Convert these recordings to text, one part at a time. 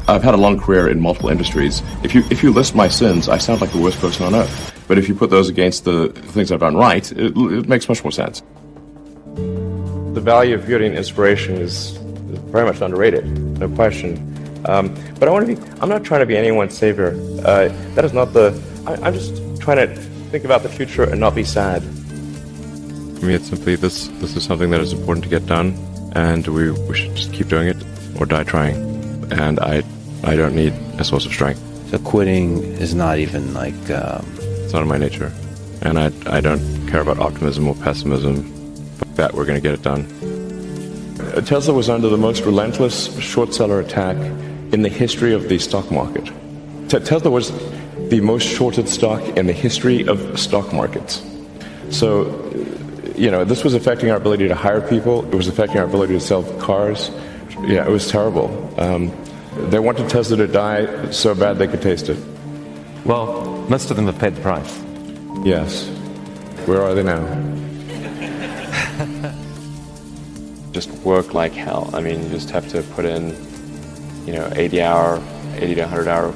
I've had a long career in multiple industries. If you list my sins, I sound like the worst person on earth. But if you put those against the things I've done right, it makes much more sense. The value of beauty and inspiration is very much underrated, no question. But I'm not trying to be anyone's savior. That is not I'm just trying to think about the future and not be sad. For me, it's simply this is something that is important to get done, and we should just keep doing it or die trying. And I don't need a source of strength. So quitting is not even like... It's not in my nature. And I don't care about optimism or pessimism. Fuck that, we're going to get it done. Tesla was under the most relentless short seller attack in the history of the stock market. Tesla was the most shorted stock in the history of stock markets. So, this was affecting our ability to hire people. It was affecting our ability to sell cars. Yeah, it was terrible. They wanted Tesla to die so bad they could taste it. Well, most of them have paid the price. Yes. Where are they now? Just work like hell. I mean, you just have to put in, 80 to 100-hour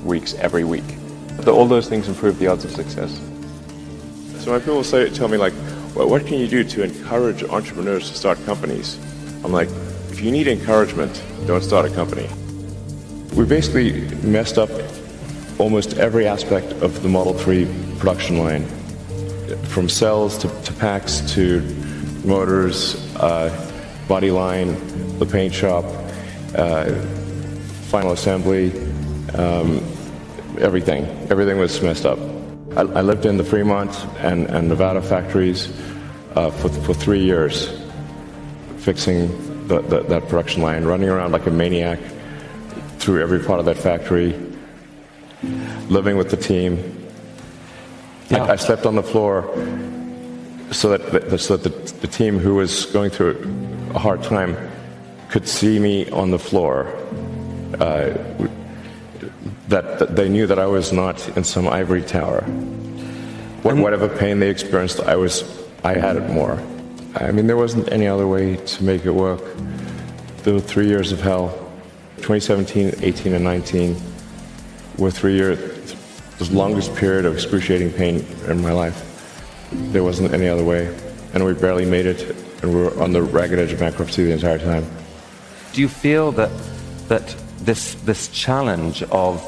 weeks every week. All those things improve the odds of success. So when people tell me, like, well, what can you do to encourage entrepreneurs to start companies? I'm like, if you need encouragement, don't start a company. We basically messed up almost every aspect of the Model 3 production line. From cells to packs to motors, body line, the paint shop, final assembly, everything. Everything was messed up. I lived in the Fremont and Nevada factories for 3 years, fixing that production line, running around like a maniac through every part of that factory, living with the team. Yeah. I slept on the floor so that the team who was going through a hard time could see me on the floor. That they knew that I was not in some ivory tower. Whatever pain they experienced, I had it more. I mean, there wasn't any other way to make it work. There were 3 years of hell. 2017, 18, and 19 were 3 years, the longest period of excruciating pain in my life. There wasn't any other way, and we barely made it, and we were on the ragged edge of bankruptcy the entire time. Do you feel that this challenge of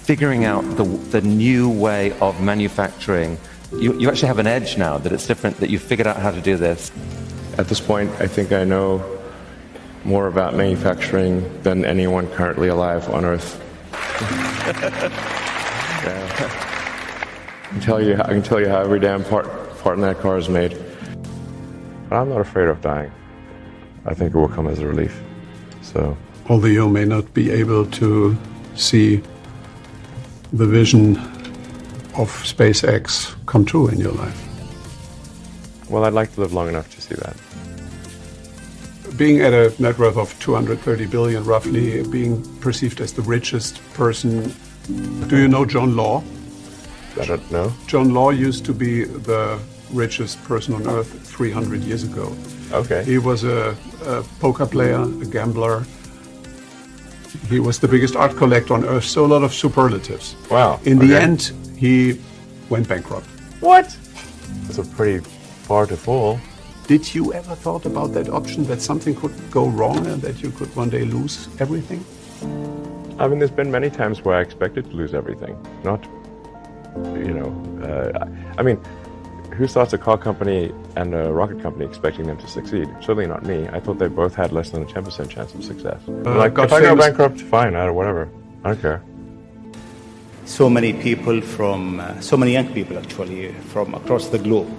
figuring out the new way of manufacturing, you actually have an edge now, that it's different, that you've figured out how to do this? At this point, I think I know more about manufacturing than anyone currently alive on Earth. Yeah. I can tell you how every damn part in that car is made. But I'm not afraid of dying. I think it will come as a relief. So, although you may not be able to see the vision of SpaceX come true in your life. Well, I'd like to live long enough to see that. Being at a net worth of 230 billion, roughly, being perceived as the richest person. Do you know John Law? I don't know. John Law used to be the richest person on Earth 300 years ago. Okay. He was a poker player, a gambler. He was the biggest art collector on Earth, so a lot of superlatives. Wow. In the end, he went bankrupt. What? That's a pretty far to fall. Did you ever thought about that option, that something could go wrong and that you could one day lose everything? I mean, there's been many times where I expected to lose everything. Not, I mean, who starts a car company and a rocket company expecting them to succeed? Certainly not me. I thought they both had less than a 10% chance of success. If I go bankrupt, fine, whatever. I don't care. So many people so many young people actually, from across the globe.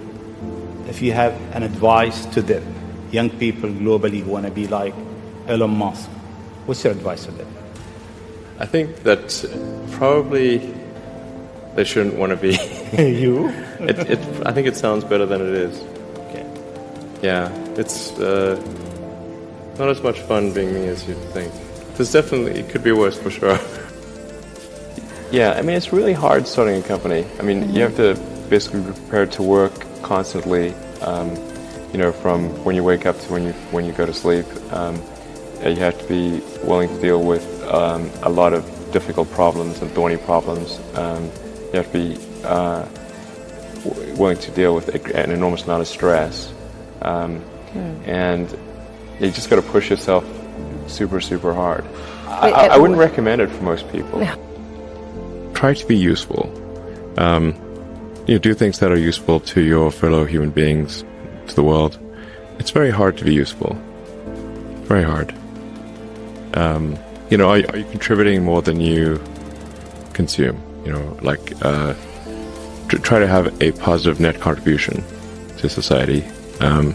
If you have an advice to them, young people globally who want to be like Elon Musk, what's your advice to them? I think that probably they shouldn't want to be. You? I think it sounds better than it is. Okay. Yeah, it's not as much fun being me as you'd think. It could be worse for sure. Yeah, I mean, it's really hard starting a company. I mean, you have to basically be prepared to work constantly, from when you wake up to when you go to sleep. You have to be willing to deal with a lot of difficult problems and thorny problems. You have to be willing to deal with an enormous amount of stress. And you just got to push yourself super, super hard. I wouldn't recommend it for most people. Yeah. Try to be useful. Do things that are useful to your fellow human beings, to the world. It's very hard to be useful. Very hard. Are you contributing more than you consume? Try to have a positive net contribution to society. I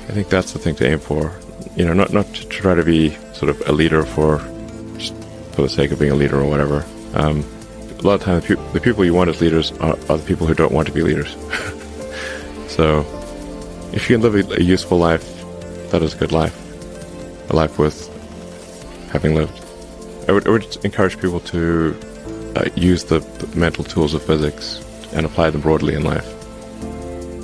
think that's the thing to aim for. Not to try to be sort of a leader for the sake of being a leader or whatever. A lot of times, the people you want as leaders are the people who don't want to be leaders. So, if you can live a useful life, that is a good life. A life worth having lived. I would encourage people to use the mental tools of physics and apply them broadly in life.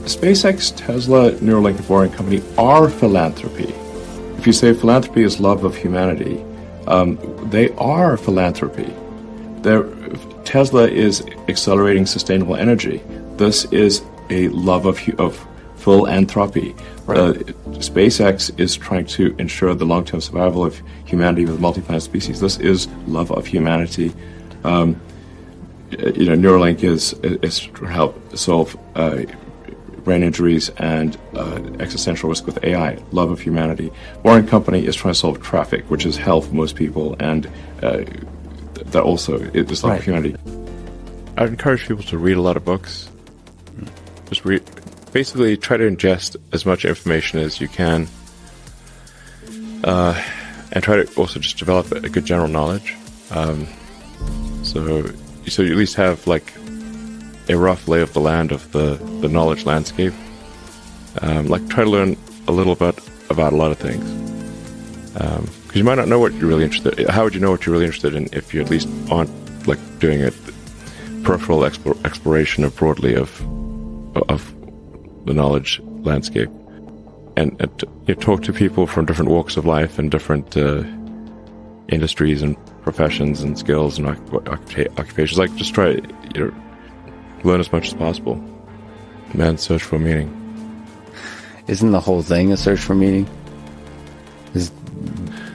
SpaceX, Tesla, Neuralink, and Boring Company are philanthropy. If you say philanthropy is love of humanity, they are philanthropy. Tesla is accelerating sustainable energy. This is a love of philanthropy. Right. SpaceX is trying to ensure the long-term survival of humanity with multi-planet species. This is love of humanity. Neuralink is to help solve brain injuries and existential risk with AI, love of humanity. Boring Company is trying to solve traffic, which is hell for most people, and that also is love of humanity. I'd encourage people to read a lot of books. Just basically try to ingest as much information as you can, and try to also just develop a good general knowledge. So you at least have like a rough lay of the land of the knowledge landscape. Try to learn a little bit about a lot of things. Because you might not know what you're really interested in. How would you know what you're really interested in if you at least aren't doing a peripheral exploration of broadly of the knowledge landscape? And talk to people from different walks of life and different industries and professions and skills and occupations. Just try to learn as much as possible. Man's search for meaning. Isn't the whole thing a search for meaning?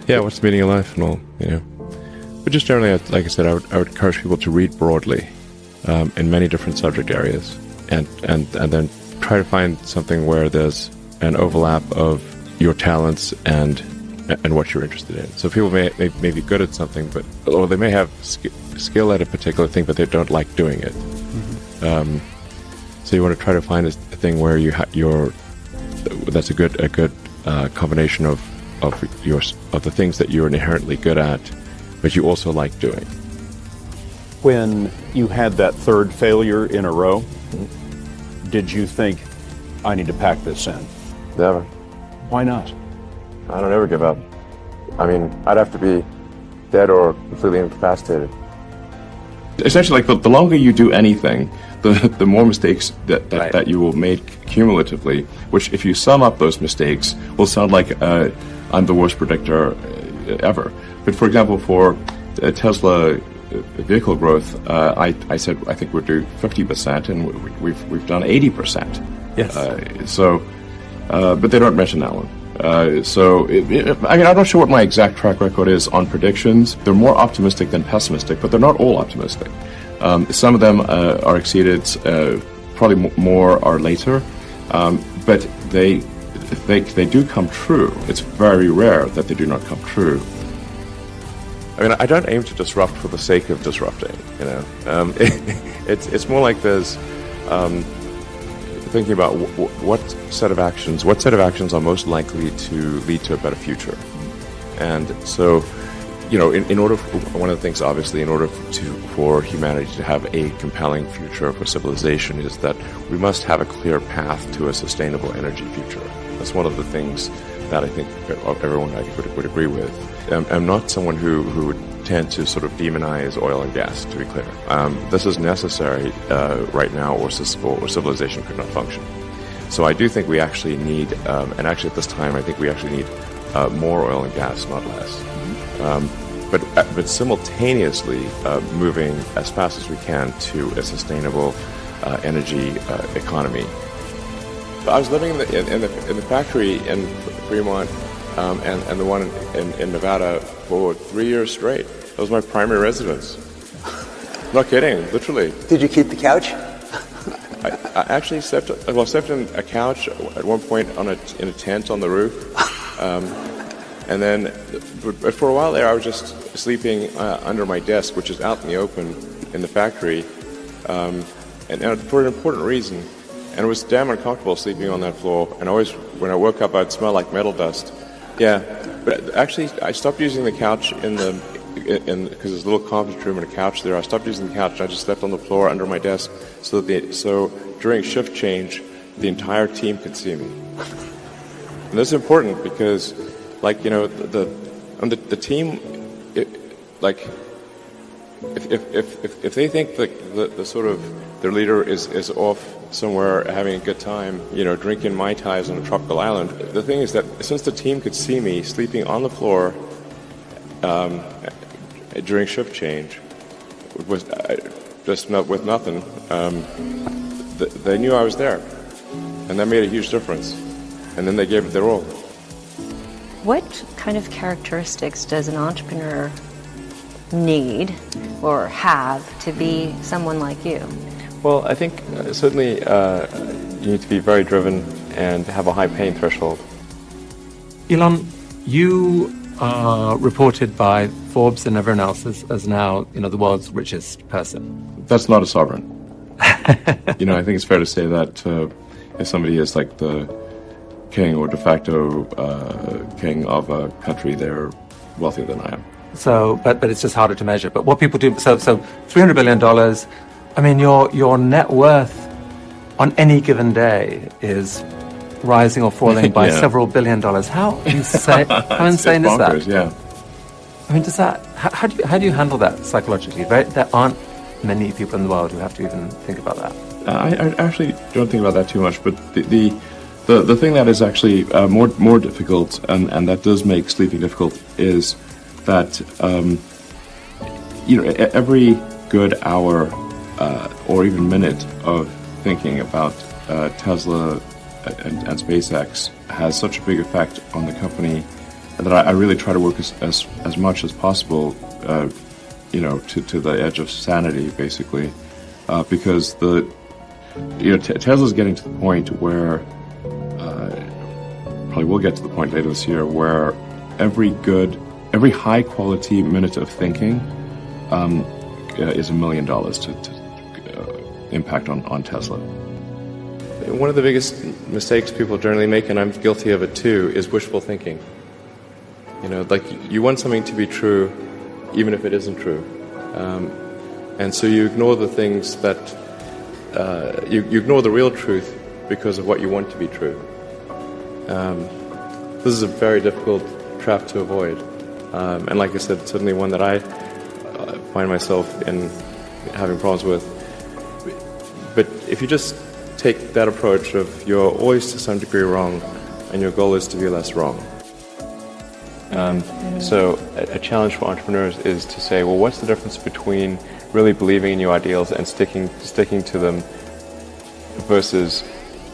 Yeah, what's the meaning of life and all, But just generally, like I said, I would encourage people to read broadly in many different subject areas, and then try to find something where there's an overlap of your talents and what you're interested in. So people may be good at something, or they may have skill at a particular thing, but they don't like doing it. Mm-hmm. So you want to try to find a thing where that's a good combination of the things that you're inherently good at, but you also like doing. When you had that third failure in a row, did you think, I need to pack this in? Never. Why not? I don't ever give up. I mean, I'd have to be dead or completely incapacitated. Essentially, the longer you do anything, the more mistakes that you will make cumulatively, which if you sum up those mistakes will sound like I'm the worst predictor ever. But for example, for Tesla vehicle growth, I said I think we'll do 50%, and we've done 80%. Yes. But they don't mention that one. I'm not sure what my exact track record is on predictions. They're more optimistic than pessimistic, but they're not all optimistic. Some of them are exceeded, probably more are later, but they do come true. It's very rare that they do not come true. I mean, I don't aim to disrupt for the sake of disrupting. It's more like there's thinking about what set of actions are most likely to lead to a better future. And so, in order one of the things, obviously, in order for humanity to have a compelling future for civilization, is that we must have a clear path to a sustainable energy future. That's one of the things that I think everyone would agree with. I'm not someone who would tend to sort of demonize oil and gas, to be clear. This is necessary right now, or civilization could not function. So I do think we actually need, and actually at this time, I think we actually need more oil and gas, not less. But simultaneously moving as fast as we can to a sustainable energy economy. I was living in the factory in Fremont and the one in Nevada for 3 years straight. That was my primary residence. Not kidding, literally. Did you keep the couch? I actually slept in a couch at one point in a tent on the roof. And then, but for a while there, I was just sleeping under my desk, which is out in the open in the factory, and for an important reason. And it was damn uncomfortable sleeping on that floor. And always, when I woke up, I'd smell like metal dust. Yeah, but actually, I stopped using the couch because there's a little conference room and a couch there. I stopped using the couch. I just slept on the floor under my desk, so during shift change, the entire team could see me. And this is important because, like, you know, the team, if they think that the sort of their leader is off somewhere having a good time, you know, drinking Mai Tais on a tropical island, the thing is that since the team could see me sleeping on the floor during shift change, with nothing, they knew I was there, and that made a huge difference. And then they gave it their all. What kind of characteristics does an entrepreneur need or have to be someone like you? Well, I think certainly you need to be very driven and have a high pain threshold. Elon, you are reported by Forbes and everyone else as now, you know, the world's richest person. That's not a sovereign. You know, I think it's fair to say that if somebody is like the king or de facto king of a country, they're wealthier than I am. So, but it's just harder to measure. But what people do, so $300 billion, I mean, your net worth on any given day is rising or falling by several $1 billion. How insane, how insane is bonkers, that? Yeah. I mean, how do you handle that psychologically? There aren't many people in the world who have to even think about that. I actually don't think about that too much, but the thing that is actually more difficult, and that does make sleeping difficult, is that you know, every good hour or even minute of thinking about Tesla and SpaceX has such a big effect on the company that I really try to work as much as possible, you know, to the edge of sanity, basically, because Tesla's getting to the point where probably will get to the point later this year where every high quality minute of thinking is $1 million to impact on Tesla. One of the biggest mistakes people generally make, and I'm guilty of it too, is wishful thinking. You know, like, you want something to be true even if it isn't true. And so you ignore the things that, you ignore the real truth because of what you want to be true. This is a very difficult trap to avoid. And like I said, certainly one that I find myself in having problems with. But if you just take that approach of you're always to some degree wrong and your goal is to be less wrong. So a challenge for entrepreneurs is to say, well, what's the difference between really believing in your ideals and sticking to them versus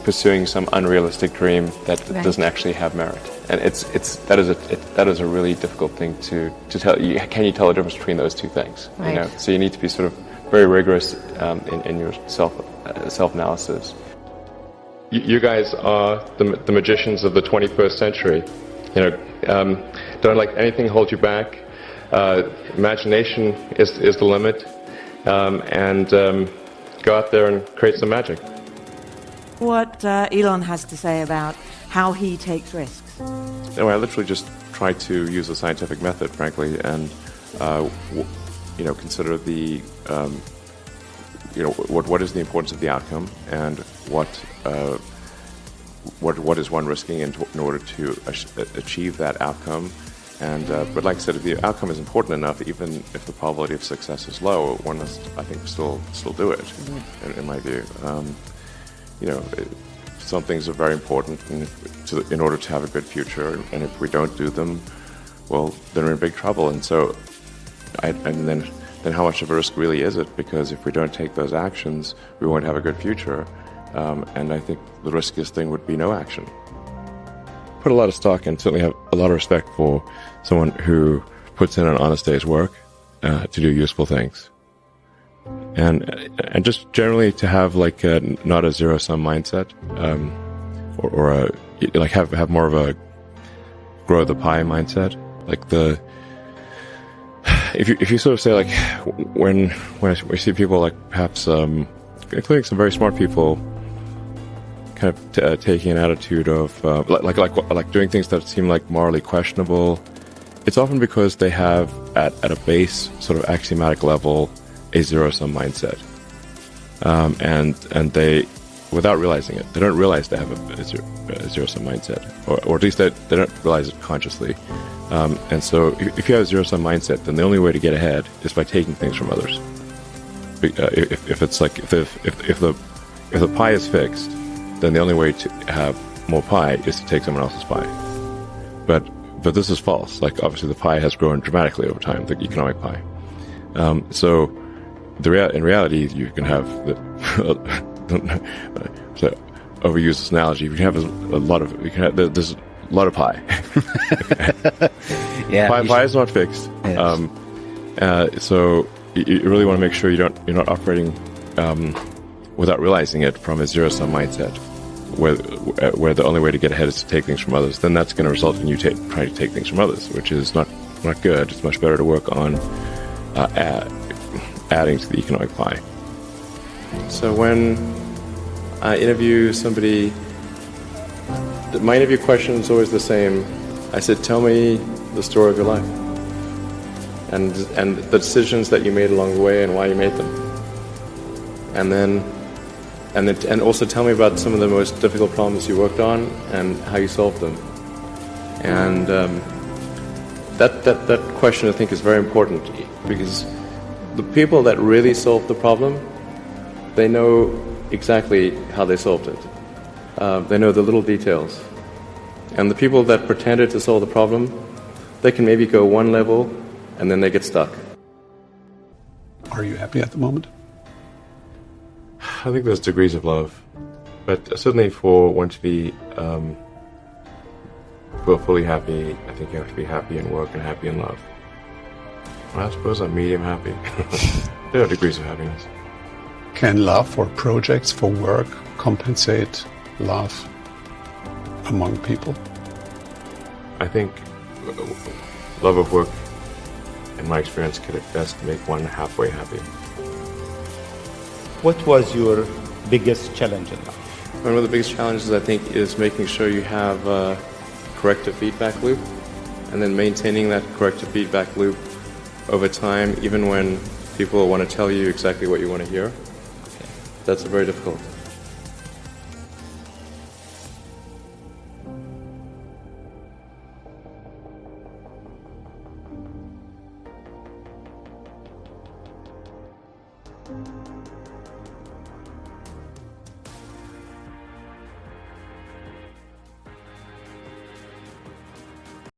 pursuing some unrealistic dream that doesn't actually have merit? And that is a really difficult thing to tell. Can you tell the difference between those two things? Right. You know, so you need to be sort of very rigorous in your self-analysis. You guys are the magicians of the 21st century. You know, don't let anything hold you back. Imagination is the limit, and go out there and create some magic. What Elon has to say about how he takes risks. Anyway, I literally just try to use a scientific method, frankly, and you know, consider the you know, what is the importance of the outcome, and what is one risking in order to achieve that outcome. And but like I said, if the outcome is important enough, even if the probability of success is low, one must, I think, still do it. In my view, you know, some things are very important in order to have a good future, and if we don't do them, well, then we're in big trouble. And so, and then how much of a risk really is it? Because if we don't take those actions, we won't have a good future. And I think the riskiest thing would be no action. Put a lot of stock and certainly have a lot of respect for someone who puts in an honest day's work to do useful things. And just generally to have like not a zero-sum mindset, or like have more of a grow the pie mindset. Like if you sort of say like when we see people like perhaps including some very smart people kind of taking an attitude of like doing things that seem like morally questionable, it's often because they have at a base sort of axiomatic level a zero-sum mindset, and they, without realizing it, they don't realize they have a zero-sum mindset, or at least they don't realize it consciously. And so if you have a zero-sum mindset, then the only way to get ahead is by taking things from others. If it's like if the pie is fixed, then the only way to have more pie is to take someone else's pie. But this is false. Like obviously the pie has grown dramatically over time, the economic pie. So in reality, you can have so overuse this analogy. You can have there's a lot of pie. Yeah, pie is not fixed. Yes. So you really want to make sure you're not operating without realizing it from a zero-sum mindset, where the only way to get ahead is to take things from others. Then that's going to result in you trying to take things from others, which is not good. It's much better to work on adding to the economic pie. So when I interview somebody, my interview question is always the same. I said, tell me the story of your life and the decisions that you made along the way and why you made them. And also tell me about some of the most difficult problems you worked on and how you solved them. And that question I think is very important, because the people that really solved the problem, they know exactly how they solved it. They know the little details. And the people that pretended to solve the problem, they can maybe go one level and then they get stuck. Are you happy at the moment? I think there's degrees of love, but certainly for one to be fully happy, I think you have to be happy in work and happy in love. Well, I suppose I'm medium happy. There are degrees of happiness. Can love for projects, for work, compensate love among people? I think love of work, in my experience, could at best make one halfway happy. What was your biggest challenge in life? One of the biggest challenges, I think, is making sure you have a corrective feedback loop, and then maintaining that corrective feedback loop over time, even when people want to tell you exactly what you want to hear. Okay. That's very difficult.